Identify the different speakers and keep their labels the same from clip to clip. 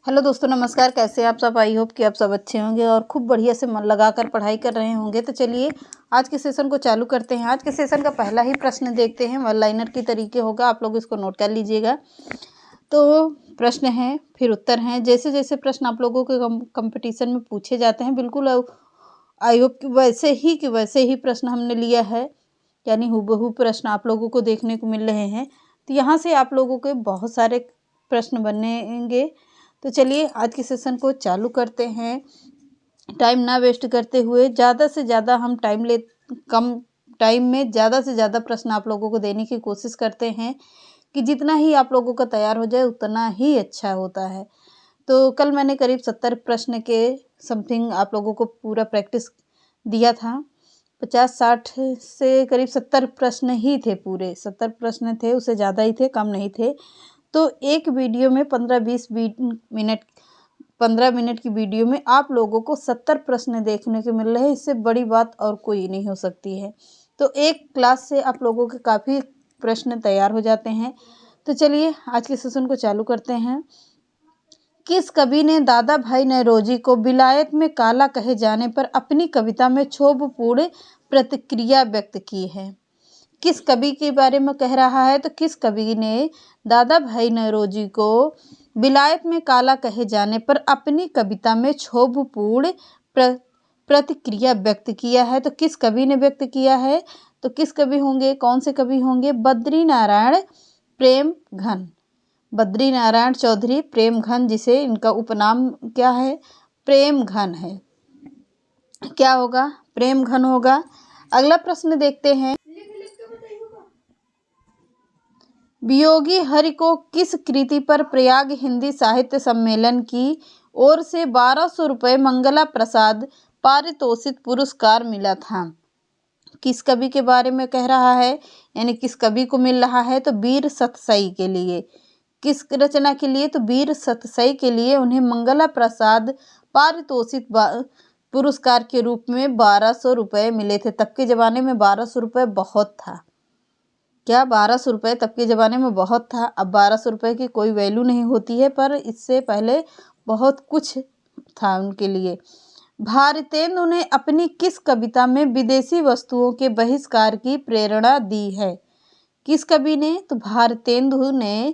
Speaker 1: Hello दोस्तों, नमस्कार। कैसे हैं आप सब? आई होप कि आप सब अच्छे होंगे और खूब बढ़िया से मन लगाकर पढ़ाई कर रहे होंगे। तो चलिए आज के सेशन को चालू करते हैं। आज के सेशन का पहला ही प्रश्न देखते हैं। वन लाइनर की तरीके होगा, आप लोग इसको नोट कर लीजिएगा। तो प्रश्न है फिर उत्तर हैं। जैसे जैसे प्रश्न आप लोगों के कंपटीशन में पूछे जाते हैं, बिल्कुल आई होप कि वैसे ही प्रश्न हमने लिया है, यानी हूबहू प्रश्न आप लोगों को देखने को मिल रहे हैं। तो यहाँ से आप लोगों के बहुत सारे प्रश्न बनेंगे। तो चलिए आज के सेशन को चालू करते हैं। टाइम ना वेस्ट करते हुए ज़्यादा से ज़्यादा हम कम टाइम में ज़्यादा से ज़्यादा प्रश्न आप लोगों को देने की कोशिश करते हैं कि जितना ही आप लोगों का तैयार हो जाए उतना ही अच्छा होता है। तो कल मैंने करीब 70 प्रश्न के समथिंग आप लोगों को पूरा प्रैक्टिस दिया था। 50-60 से करीब 70 प्रश्न ही थे, पूरे 70 प्रश्न थे, उससे ज़्यादा ही थे, कम नहीं थे। तो एक वीडियो में 15 मिनट की वीडियो में आप लोगों को 70 प्रश्न देखने को मिल रहे हैं। इससे बड़ी बात और कोई नहीं हो सकती है। तो एक क्लास से आप लोगों के काफ़ी प्रश्न तैयार हो जाते हैं। तो चलिए आज के सेशन को चालू करते हैं। किस कवि ने दादा भाई नौरोजी को विलायत में काला कहे जाने पर अपनी कविता में क्षोभपूर्ण प्रतिक्रिया व्यक्त की है? किस कवि के बारे में कह रहा है? तो किस कवि ने दादा भाई नौरोजी को विलायत में काला कहे जाने पर अपनी कविता में क्षोभपूर्ण प्रतिक्रिया व्यक्त किया है? तो किस कवि ने व्यक्त किया है? तो किस कवि होंगे, कौन से कवि होंगे? बद्रीनारायण प्रेमघन, बद्रीनारायण चौधरी प्रेमघन, जिसे इनका उपनाम क्या है? प्रेमघन है। क्या होगा? प्रेमघन होगा। अगला प्रश्न देखते हैं। वियोगी हरि को किस कृति पर प्रयाग हिंदी साहित्य सम्मेलन की ओर से 1200 रुपये मंगला प्रसाद पारितोषिक पुरस्कार मिला था? किस कवि के बारे में कह रहा है, यानी किस कवि को मिल रहा है? तो वीर सतसई के लिए। किस रचना के लिए? तो वीर सतसई के लिए उन्हें मंगला प्रसाद पारितोषिक पुरस्कार के रूप में 1200 रुपये मिले थे। तब के ज़माने में 1200 रुपये बहुत था। क्या 1200 रुपये तब के ज़माने में बहुत था? अब 1200 रुपये की कोई वैल्यू नहीं होती है, पर इससे पहले बहुत कुछ था उनके लिए। भारतेंदु ने अपनी किस कविता में विदेशी वस्तुओं के बहिष्कार की प्रेरणा दी है? किस कवि ने? तो भारतेंदु ने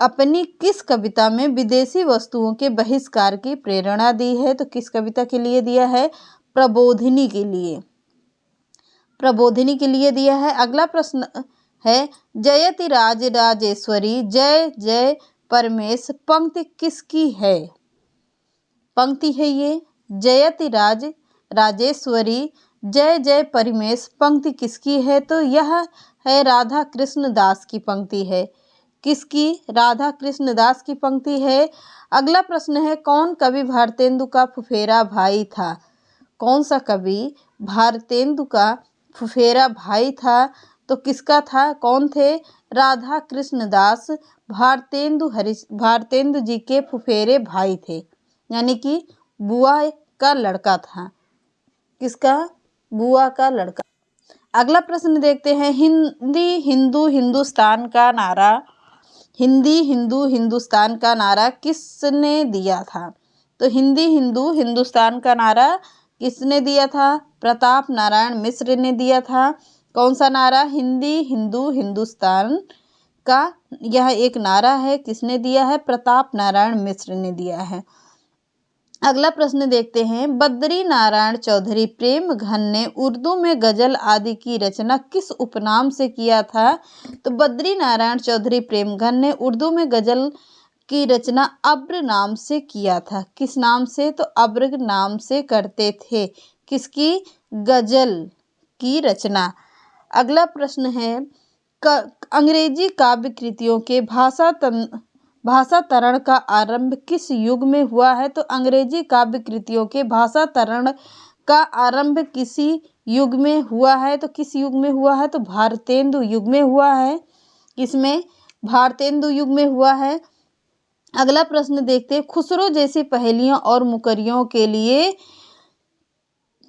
Speaker 1: अपनी किस कविता में विदेशी वस्तुओं के बहिष्कार की प्रेरणा दी है? तो किस कविता के लिए दिया है? प्रबोधिनी के लिए। प्रबोधिनी के लिए दिया है। अगला प्रश्न है, जयति राज राजेश्वरी जय जय परमेश पंक्ति किसकी है? पंक्ति है ये, जयति राज राजेश्वरी जय जय परमेश पंक्ति किसकी है? तो यह है राधा कृष्ण दास की पंक्ति है। किसकी? राधा कृष्ण दास की पंक्ति है। अगला प्रश्न है, कौन कवि भारतेंदु का फुफेरा भाई था? कौन सा कवि भारतेंदु का फुफेरा भाई था? तो किसका था? कौन थे? राधा कृष्ण दास भारतेंदु जी के फुफेरे भाई थे, यानी कि बुआ का लड़का था। किसका? बुआ का लड़का। अगला प्रश्न देखते हैं। हिंदी हिंदू हिंदुस्तान का नारा, हिंदी हिंदू हिंदुस्तान का नारा किसने दिया था? तो हिंदी हिंदू हिंदुस्तान का नारा किसने दिया था? प्रताप नारायण मिश्र ने दिया था। कौन सा नारा? हिंदी हिंदू हिंदुस्तान का यह एक नारा है। किसने दिया है? प्रताप नारायण मिश्र ने दिया है। अगला प्रश्न देखते हैं। बद्री नारायण चौधरी प्रेमघन ने उर्दू में गजल आदि की रचना किस उपनाम से किया था? तो बद्री नारायण चौधरी प्रेमघन ने उर्दू में गजल की रचना अब्र नाम से किया था। किस नाम से? तो अब्र नाम से करते थे। किसकी? गजल की रचना। अगला प्रश्न है, अंग्रेजी काव्य कृतियों के भाषांतरण का आरंभ किस युग में हुआ है? तो अंग्रेजी काव्य कृतियों के भाषांतरण का आरंभ किसी युग में हुआ है? तो किस युग में हुआ है? तो भारतेंदु युग में हुआ है। किसमें? भारतेंदु युग में हुआ है। अगला प्रश्न देखते हैं। खुसरो जैसी पहेलियों और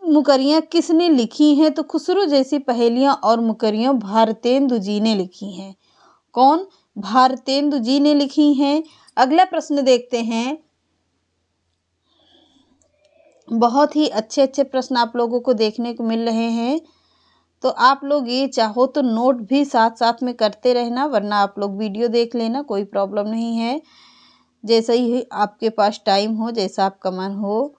Speaker 1: मुकरियां किसने लिखी हैं? तो खुसरो जैसी पहेलियां और मुकरियां भारतेंदु जी ने लिखी हैं। कौन? भारतेंदु जी ने लिखी हैं। अगला प्रश्न देखते हैं। बहुत ही अच्छे अच्छे प्रश्न आप लोगों को देखने को मिल रहे हैं। तो आप लोग ये चाहो तो नोट भी साथ साथ में करते रहना, वरना आप लोग वीडियो देख लेना, कोई प्रॉब्लम नहीं है। जैसा ही आपके पास टाइम हो, जैसा आपका मन हो।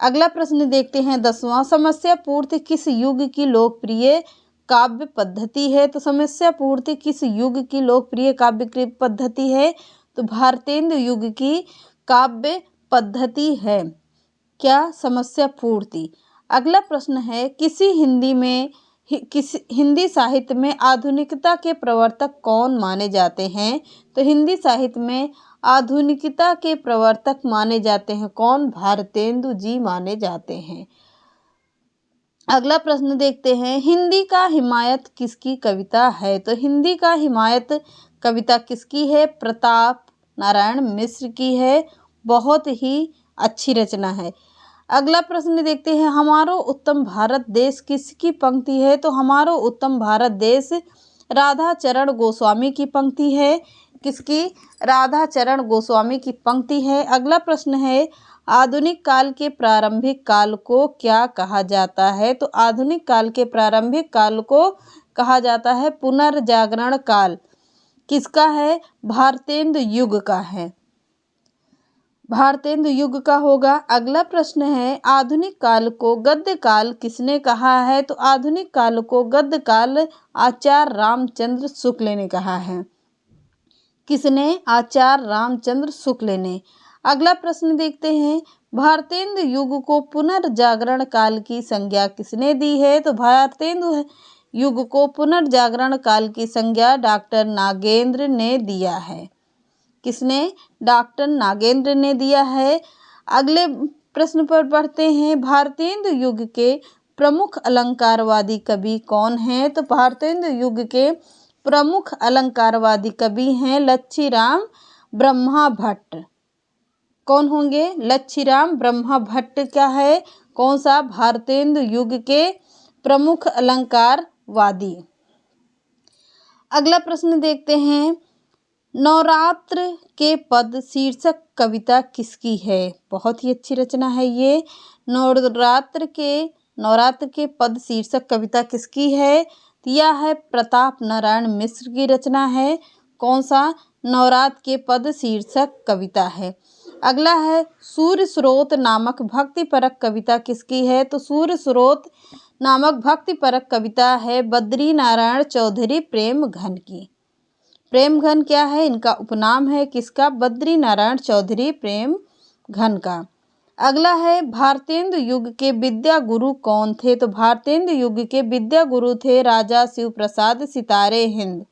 Speaker 1: अगला प्रश्न देखते हैं 10वां। समस्या पूर्ति किस युग की लोकप्रिय काव्य पद्धति है? तो समस्या पूर्ति किस युग की लोकप्रिय काव्य पद्धति है? तो भारतेंदु युग की काव्य पद्धति है क्या समस्या पूर्ति। अगला प्रश्न है किस हिंदी साहित्य में आधुनिकता के प्रवर्तक कौन माने जाते हैं? तो हिंदी साहित्य में आधुनिकता के प्रवर्तक माने जाते हैं कौन? भारतेंदु जी माने जाते हैं। अगला प्रश्न देखते हैं, हिंदी का हिमायत किसकी कविता है? तो हिंदी का हिमायत कविता किसकी है? प्रताप नारायण मिश्र की है। बहुत ही अच्छी रचना है। अगला प्रश्न देखते हैं, हमारो उत्तम भारत देश किसकी पंक्ति है? तो हमारो उत्तम भारत देश राधा चरण गोस्वामी की पंक्ति है। किसकी? राधा चरण गोस्वामी की पंक्ति है। अगला प्रश्न है, आधुनिक काल के प्रारंभिक काल को क्या कहा जाता है? तो आधुनिक काल के प्रारंभिक काल को कहा जाता है पुनर्जागरण काल। किसका है? भारतेंदु युग का है, भारतेंदु युग का होगा। अगला प्रश्न है, आधुनिक काल को गद्य काल किसने कहा है? तो आधुनिक काल को गद्य काल आचार्य रामचंद्र शुक्ल ने कहा है। किसने? आचार्य रामचंद्र शुक्ल ने। अगला प्रश्न देखते हैं, भारतेंदु युग को पुनर्जागरण काल की संज्ञा किसने दी है? तो भारतेंदु युग को पुनर्जागरण काल की संज्ञा डॉक्टर नागेंद्र ने दिया है। किसने? डॉक्टर नागेंद्र ने दिया है। अगले प्रश्न पर बढ़ते हैं, भारतेंदु युग के प्रमुख अलंकारवादी कवि कौन हैं? तो भारतेंदु युग के प्रमुख अलंकारवादी कवि हैं लच्छीराम ब्रह्मा भट्ट। कौन होंगे? लच्छीराम ब्रह्मा भट्ट क्या है? कौन सा? भारतेंदु युग के प्रमुख अलंकारवादी। अगला प्रश्न देखते हैं, नवरात्र के पद शीर्षक कविता किसकी है? बहुत ही अच्छी रचना है ये। नवरात्र के पद शीर्षक कविता किसकी है? यह है प्रताप नारायण मिश्र की रचना है। कौन सा? नवरात्र के पद शीर्षक कविता है। अगला है, सूर्य स्रोत नामक भक्तिपरक कविता किसकी है? तो सूर्य स्रोत नामक भक्तिपरक कविता है बद्री नारायण चौधरी प्रेमघन की। प्रेमघन क्या है? इनका उपनाम है। किसका? बद्री नारायण चौधरी प्रेमघन का। अगला है, भारतेंदु युग के विद्या गुरु कौन थे? तो भारतेंदु युग के विद्या गुरु थे राजा शिव प्रसाद सितारे हिंद।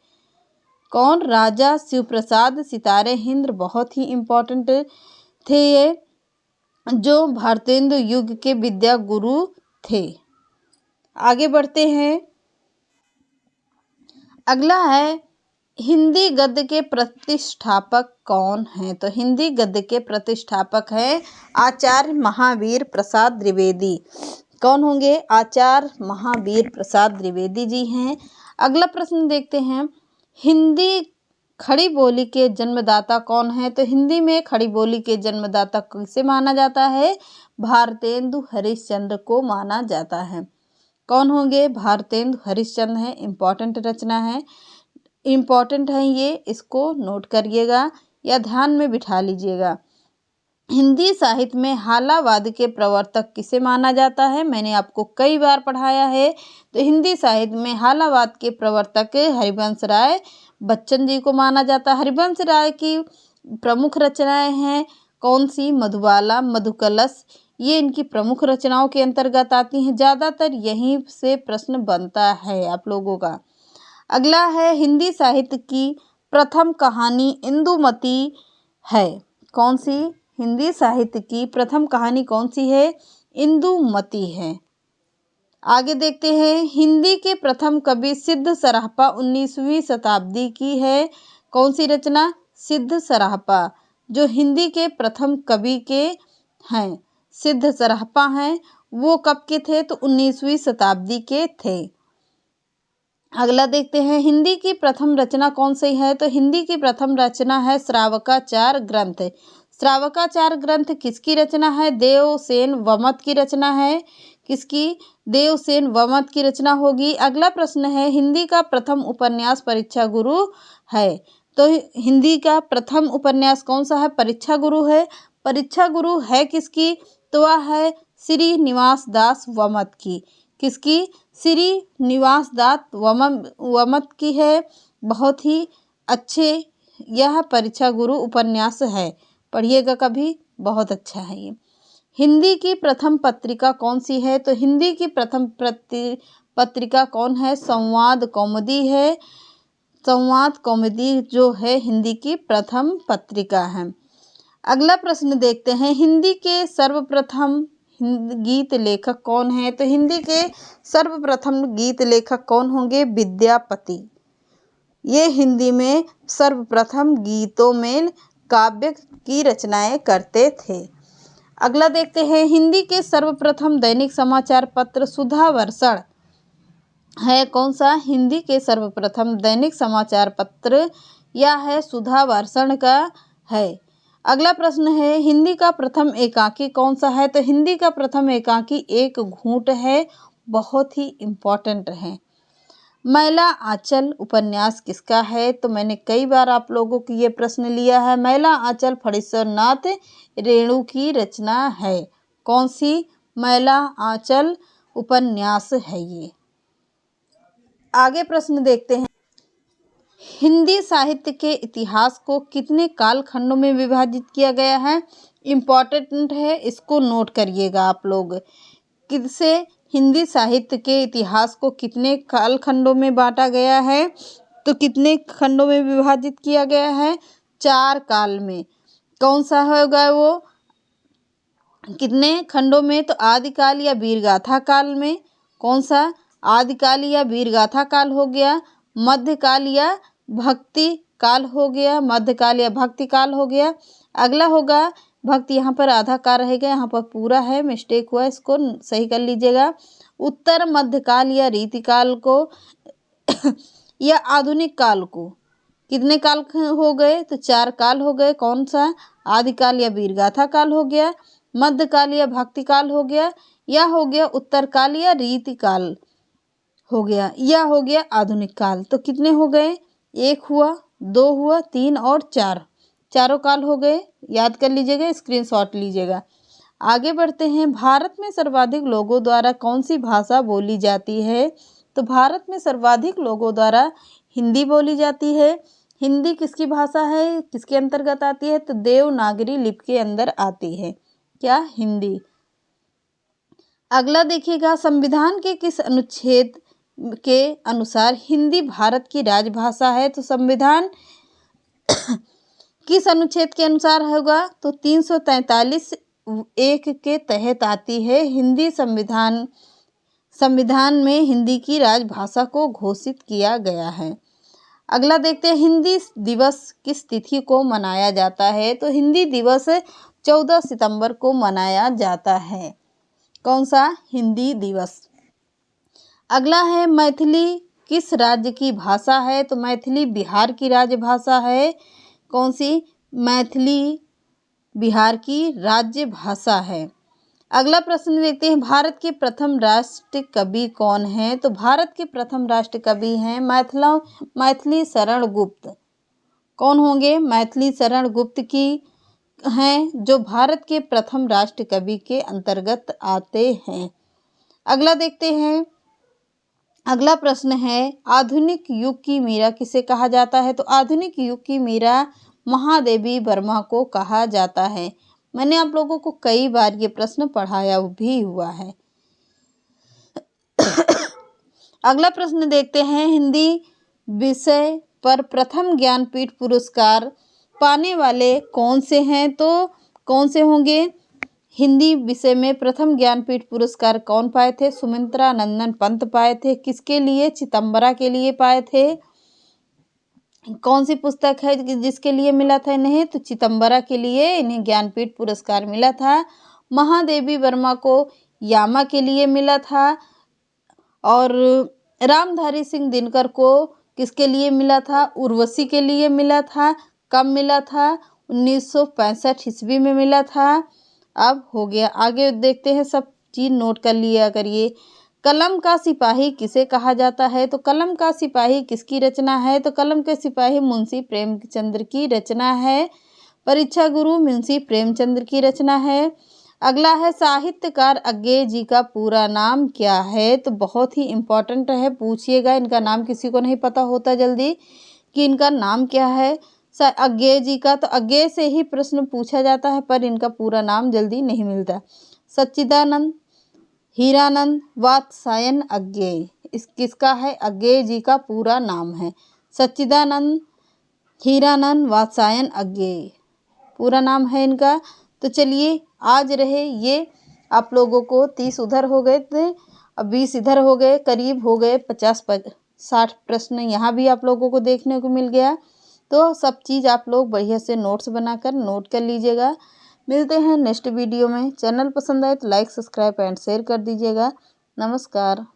Speaker 1: कौन? राजा शिव प्रसाद सितारे हिंद। बहुत ही इम्पोर्टेंट थे ये, जो भारतेंदु युग के विद्या गुरु थे। आगे बढ़ते हैं। अगला है, हिंदी गद्य के प्रतिष्ठापक कौन हैं? तो हिंदी गद्य के प्रतिष्ठापक हैं आचार्य महावीर प्रसाद द्विवेदी। कौन होंगे? आचार्य महावीर प्रसाद द्विवेदी जी हैं। अगला प्रश्न देखते हैं, हिंदी खड़ी बोली के जन्मदाता कौन है? तो हिंदी में खड़ी बोली के जन्मदाता किसे माना जाता है? भारतेंदु हरिश्चंद्र को माना जाता है। कौन होंगे? भारतेंदु हरिश्चंद्र हैं। इम्पॉर्टेंट रचना है, इम्पॉर्टेंट है ये, इसको नोट करिएगा या ध्यान में बिठा लीजिएगा। हिंदी साहित्य में हालावाद के प्रवर्तक किसे माना जाता है? मैंने आपको कई बार पढ़ाया है। तो हिंदी साहित्य में हालावाद के प्रवर्तक हरिवंश राय बच्चन जी को माना जाता है। हरिवंश राय की प्रमुख रचनाएं हैं कौन सी? मधुबाला, मधुकलश, ये इनकी प्रमुख रचनाओं के अंतर्गत आती हैं। ज़्यादातर यहीं से प्रश्न बनता है आप लोगों का। अगला है, हिंदी साहित्य की प्रथम कहानी इंदुमती है। कौन सी? हिंदी साहित्य की प्रथम कहानी कौन सी है? इंदुमती है। आगे देखते हैं, हिंदी के प्रथम कवि सिद्ध सरापा 19वीं शताब्दी की है। कौन सी रचना? सिद्ध सरापा, जो हिंदी के प्रथम कवि के हैं सिद्ध सरापा हैं, वो कब के थे? तो 19वीं शताब्दी के थे। अगला देखते हैं, हिंदी की प्रथम रचना कौन सी है? तो हिंदी की प्रथम रचना है श्रावकाचार ग्रंथ। श्रावकाचार ग्रंथ किसकी रचना है? देवसेन वमत की रचना है। किसकी? देवसेन वमत की रचना होगी। अगला प्रश्न है, हिंदी का प्रथम उपन्यास परीक्षा गुरु है। तो हिंदी का प्रथम उपन्यास कौन सा है? परीक्षा गुरु है। परीक्षा गुरु है किसकी? तो वह है श्रीनिवास दास वमत की। किसकी? श्रीनिवास दास वमत की है। बहुत ही अच्छे यह परीक्षा गुरु उपन्यास है, पढ़िएगा कभी, बहुत अच्छा है ये। हिंदी की प्रथम पत्रिका कौन सी है? तो हिंदी की प्रथम पत्रिका कौन है? संवाद कौमुदी है। संवाद कौमुदी जो है हिंदी की प्रथम पत्रिका है। अगला प्रश्न देखते हैं, हिंदी के सर्वप्रथम गीत लेखक कौन है? तो हिंदी के सर्वप्रथम गीत लेखक कौन होंगे? विद्यापति। ये हिंदी में सर्वप्रथम गीतों में काव्य की रचनाएं करते थे। अगला देखते हैं, हिंदी के सर्वप्रथम दैनिक समाचार पत्र सुधावर्षण है कौन सा? हिंदी के सर्वप्रथम दैनिक समाचार पत्र यह है सुधावर्षण का है। अगला प्रश्न है, हिंदी का प्रथम एकांकी कौन सा है? तो हिंदी का प्रथम एकांकी एक घूंट है, बहुत ही इम्पोर्टेंट है। मैला आंचल उपन्यास किसका है? तो मैंने कई बार आप लोगों को ये प्रश्न लिया है। मैला आंचल फणीश्वर नाथ रेणु की रचना है। कौन सी? मैला आंचल उपन्यास है ये। आगे प्रश्न देखते हैं, हिंदी साहित्य के इतिहास को कितने कालखंडों में विभाजित किया गया है? इम्पोर्टेंट है, इसको नोट करिएगा आप लोग। किससे? हिंदी साहित्य के इतिहास को कितने कालखंडों में बांटा गया है? तो कितने खंडों में विभाजित किया गया है? 4 काल में। कौन सा होगा वो? कितने खंडों में? तो आदिकाल या वीरगाथा काल में। कौन सा? आदिकाल या वीरगाथा काल हो गया। मध्यकाल या भक्ति काल हो गया। मध्यकाल या भक्ति काल हो गया। अगला होगा भक्ति, यहाँ पर आधा काल रहेगा, यहाँ पर पूरा है, मिस्टेक हुआ, इसको सही कर लीजिएगा। उत्तर मध्यकाल या रीतिकाल को या आधुनिक काल को। कितने काल हो गए? तो 4 काल हो गए। कौन सा? आदिकाल या वीरगाथा काल हो गया, मध्यकाल या भक्ति काल हो गया, या हो गया उत्तर काल या रीतिकाल हो गया, या हो गया आधुनिक काल। तो कितने हो गए? 1 हुआ, 2 हुआ, 3 और 4, चारों काल हो गए। याद कर लीजिएगा, स्क्रीनशॉट लीजिएगा। आगे बढ़ते हैं, भारत में सर्वाधिक लोगों द्वारा कौन सी भाषा बोली जाती है? तो भारत में सर्वाधिक लोगों द्वारा हिंदी बोली जाती है। हिंदी किसकी भाषा है? किसके अंतर्गत आती है? तो देवनागरी लिपि के अंदर आती है। क्या? हिंदी। अगला देखिएगा, संविधान के किस अनुच्छेद के अनुसार हिंदी भारत की राजभाषा है? तो संविधान किस अनुच्छेद के अनुसार होगा? तो 343(1) के तहत आती है। हिंदी संविधान में हिंदी की राजभाषा को घोषित किया गया है। अगला देखते हैं, हिंदी दिवस किस तिथि को मनाया जाता है? तो हिंदी दिवस 14 सितंबर को मनाया जाता है। कौन सा? हिंदी दिवस। अगला है, मैथिली किस राज्य की भाषा है? तो मैथिली बिहार की राजभाषा है। कौन सी? मैथिली बिहार की राज्य भाषा है। अगला प्रश्न देखते हैं, भारत के प्रथम राष्ट्र कवि कौन है? तो भारत के प्रथम राष्ट्र कवि हैं मैथिली शरण गुप्त। कौन होंगे? मैथिली शरण गुप्त की हैं, जो भारत के प्रथम राष्ट्र कवि के अंतर्गत आते हैं। अगला देखते हैं, अगला प्रश्न है, आधुनिक युग की मीरा किसे कहा जाता है? तो आधुनिक युग की मीरा महादेवी वर्मा को कहा जाता है। मैंने आप लोगों को कई बार ये प्रश्न पढ़ाया भी हुआ है। अगला प्रश्न देखते हैं, हिंदी विषय पर प्रथम ज्ञानपीठ पुरस्कार पाने वाले कौन से हैं? तो कौन से होंगे? हिंदी विषय में प्रथम ज्ञानपीठ पुरस्कार कौन पाए थे? सुमित्रा नंदन पंत पाए थे। किसके लिए? चिदंबरा के लिए पाए थे। कौन सी पुस्तक है जिसके लिए मिला था इन्हें? तो चिदंबरा के लिए इन्हें ज्ञानपीठ पुरस्कार मिला था। महादेवी वर्मा को यामा के लिए मिला था। और रामधारी सिंह दिनकर को किसके लिए मिला था? उर्वशी के लिए मिला था। कब मिला था? 1965 ईस्वी में मिला था। अब हो गया, आगे देखते हैं, सब चीज़ नोट कर लिया करिए। कलम का सिपाही किसे कहा जाता है? तो कलम का सिपाही किसकी रचना है? तो कलम के सिपाही मुंशी प्रेमचंद्र की रचना है। परीक्षा गुरु मुंशी प्रेमचंद्र की रचना है। अगला है, साहित्यकार अज्ञेय जी का पूरा नाम क्या है? तो बहुत ही इम्पोर्टेंट है, पूछिएगा, इनका नाम किसी को नहीं पता होता जल्दी कि इनका नाम क्या है अज्ञेय जी का। तो अज्ञेय से ही प्रश्न पूछा जाता है, पर इनका पूरा नाम जल्दी नहीं मिलता। सच्चिदानंद हीरानंद वात्स्यायन अज्ञेय, इस किसका है? अज्ञेय जी का पूरा नाम है सच्चिदानंद हीरानंद वात्स्यायन अज्ञेय, पूरा नाम है इनका। तो चलिए, आज रहे ये, आप लोगों को 30 उधर हो गए थे, अब 20 इधर हो गए, करीब हो गए 50-60 प्रश्न यहाँ भी आप लोगों को देखने को मिल गया। तो सब चीज़ आप लोग बढ़िया से नोट्स बनाकर नोट कर लीजिएगा। मिलते हैं नेक्स्ट वीडियो में। चैनल पसंद आए तो लाइक, सब्सक्राइब एंड शेयर कर दीजिएगा। नमस्कार।